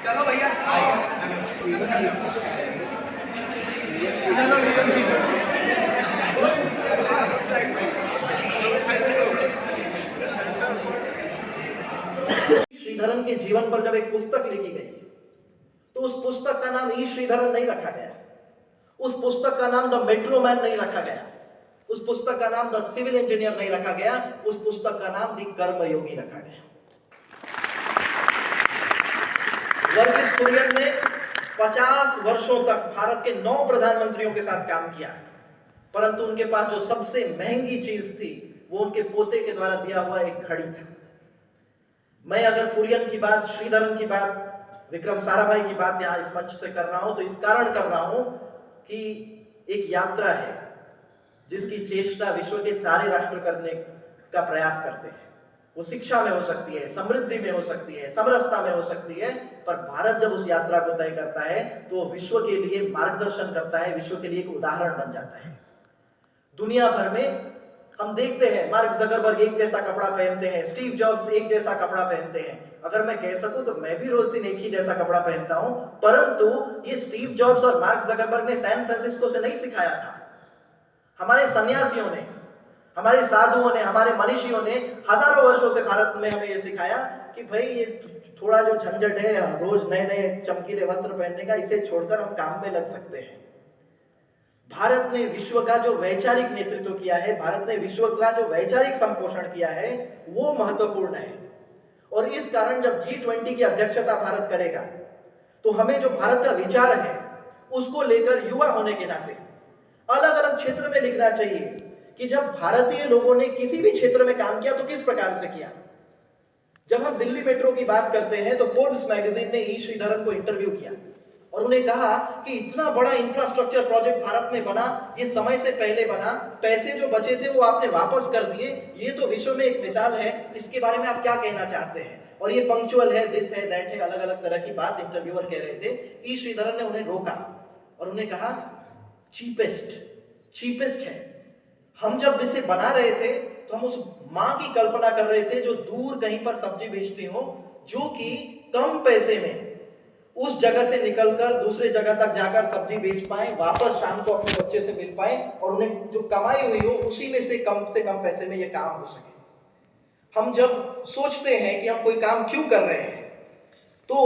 चलो भैया श्रीधरन के जीवन पर जब एक पुस्तक लिखी गई तो उस पुस्तक का नाम ई श्रीधरन नहीं रखा गया, उस पुस्तक का नाम द मेट्रो मैन नहीं रखा गया, उस पुस्तक का नाम द सिविल इंजीनियर नहीं रखा गया, उस पुस्तक का नाम द कर्मयोगी रखा गया। वर्गीस कुरियन ने 50 वर्षों तक भारत के 9 प्रधानमंत्रियों के साथ काम किया, परंतु उनके पास जो सबसे महंगी चीज थी वो उनके पोते के द्वारा दिया हुआ एक घड़ी था। मैं अगर कुरियन की बात, श्रीधरन की बात, विक्रम साराभाई की बात यहां इस मंच से कर रहा हूं तो इस कारण कर रहा हूं कि एक यात्रा है जिसकी चेष्टा विश्व के सारे राष्ट्र करने का प्रयास करते हैं। वो शिक्षा में हो सकती है, समृद्धि में हो सकती है, समरसता में हो सकती है, पर भारत जब उस यात्रा को तय करता है तो वो विश्व के लिए मार्गदर्शन करता है, विश्व के लिए एक उदाहरण बन जाता है। दुनिया भर में हम देखते हैं मार्क जकरबर्ग एक जैसा कपड़ा पहनते हैं, स्टीव जॉब्स एक जैसा कपड़ा पहनते हैं। अगर मैं कह सकूं तो मैं भी रोज दिन एक ही जैसा कपड़ा पहनता हूं, परंतु ये स्टीव जॉब्स और मार्क जकरबर्ग ने सैन फ्रांसिस्को से नहीं सिखाया था। हमारे सन्यासियों ने, हमारे साधुओं ने, हमारे मनीषियों ने हजारों वर्षों से भारत में हमें यह सिखाया कि भाई ये थोड़ा जो झंझट है रोज नए नए चमकीले वस्त्र पहनने का, इसे छोड़कर हम काम में लग सकते हैं। भारत ने विश्व का जो वैचारिक नेतृत्व किया है, भारत ने विश्व का जो वैचारिक संपोषण किया है, वो महत्वपूर्ण है। और इस कारण जब G20 की अध्यक्षता भारत करेगा तो हमें जो भारत का विचार है उसको लेकर युवा होने के नाते अलग अलग क्षेत्र में लिखना चाहिए कि जब भारतीय लोगों ने किसी भी क्षेत्र में काम किया तो किस प्रकार से किया। जब हम दिल्ली मेट्रो की बात करते हैं तो फोर्ब्स मैगजीन ने ई श्रीधरन को इंटरव्यू किया और उन्हें कहा कि इतना बड़ा इंफ्रास्ट्रक्चर प्रोजेक्ट भारत में बना, ये समय से पहले बना, पैसे जो बचे थे वो आपने वापस कर दिए, ये तो विश्व में एक मिसाल है, इसके बारे में आप क्या कहना चाहते हैं। और ये पंक्चुअल है, दिस है, दैट है, अलग अलग तरह की बात इंटरव्यूअर कह रहे थे। ई श्रीधरन ने उन्हें रोका और उन्हें कहा चीपेस्ट है। हम जब इसे बना रहे थे तो हम उस माँ की कल्पना कर रहे थे जो दूर कहीं पर सब्जी बेचती हो, जो कि कम पैसे में उस जगह से निकलकर दूसरे जगह तक जाकर सब्जी बेच पाए, वापस शाम को अपने बच्चे से मिल पाए और उन्हें जो कमाई हुई हो उसी में से कम पैसे में ये काम हो सके। हम जब सोचते हैं कि हम कोई काम क्यों कर रहे हैं तो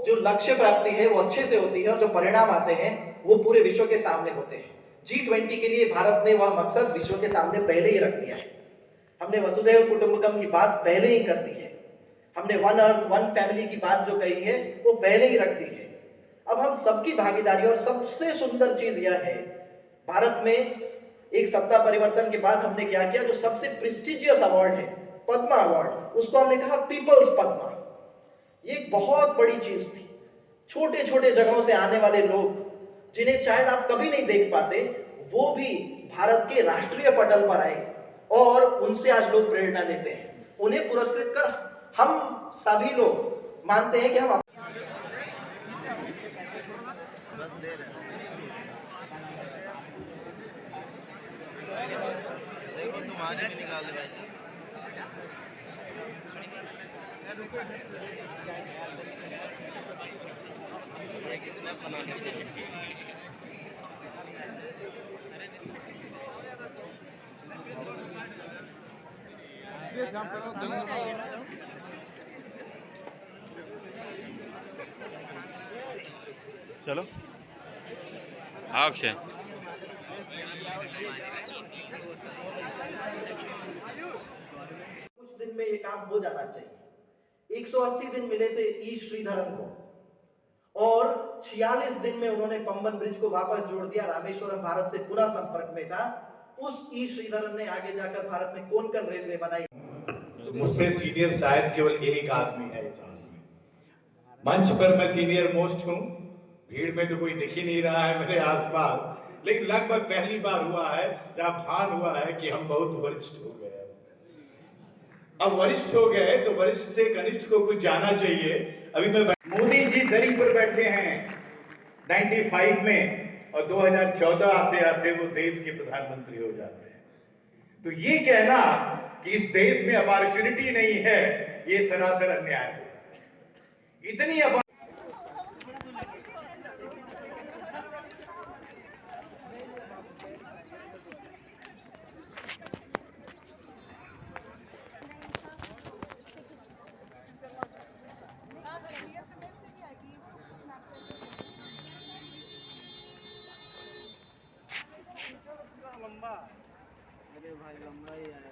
जो लक्ष्य प्राप्ति है वो अच्छे से होती है और जो परिणाम आते हैं वो पूरे विश्व के सामने होते हैं। G20 के लिए भारत ने वह मकसद विश्व के सामने पहले ही रख दिया है। हमने वसुधैव कुटुंबकम की बात पहले ही कर दी है, हमने वन अर्थ वन फैमिली की बात जो कही है वो पहले ही रख दी है। अब हम सबकी भागीदारी, और सबसे सुंदर चीज यह है भारत में एक सत्ता परिवर्तन के बाद हमने क्या किया, जो सबसे प्रेस्टिजियस अवार्ड है पद्मा अवार्ड, उसको हमने कहा पीपल्स पद्मा। ये एक बहुत बड़ी चीज थी। छोटे छोटे जगहों से आने वाले लोग जिन्हें शायद आप कभी नहीं देख पाते, वो भी भारत के राष्ट्रीय पटल पर आए और उनसे आज लोग प्रेरणा लेते हैं। उन्हें पुरस्कृत कर हम सभी लोग मानते हैं कि हम बस दे रहे हैं, तुम्हारे भी निकाल दे भाई। किसने बना चलो अक्षय कुछ दिन में ये काम हो जाना चाहिए। 180 दिन मिले थे ई श्रीधरन को और 46 दिन में उन्होंने पंबन ब्रिज को वापस जोड़ दिया। रामेश्वरम भारत से पुनः संपर्क में था। उस ई श्रीधरन ने आगे जाकर भारत में कोंकण रेलवे बनाई। तो मुझसे सीनियर शायद केवल एक आदमी है इस हाल में। मंच पर मैं सीनियर मोस्ट हूं, भीड़ में तो कोई दिख ही नहीं रहा है मेरे आसपास, लेकिन लगभग पहली बार हुआ है जहां भान हुआ है कि हम बहुत वरिष्ठ हो गए। अब वरिष्ठ हो गए तो वरिष्ठ से कनिष्ठ को कुछ जाना चाहिए। अभी मैं मोदी जी दरी पर बैठे हैं 95 में और 2014 आते आते वो देश के प्रधानमंत्री हो जाते हैं। तो ये कहना कि इस देश में अपॉर्चुनिटी नहीं है, ये सरासर अन्याय है। इतनी लंबा, अरे भाई लंबा ही आएगा।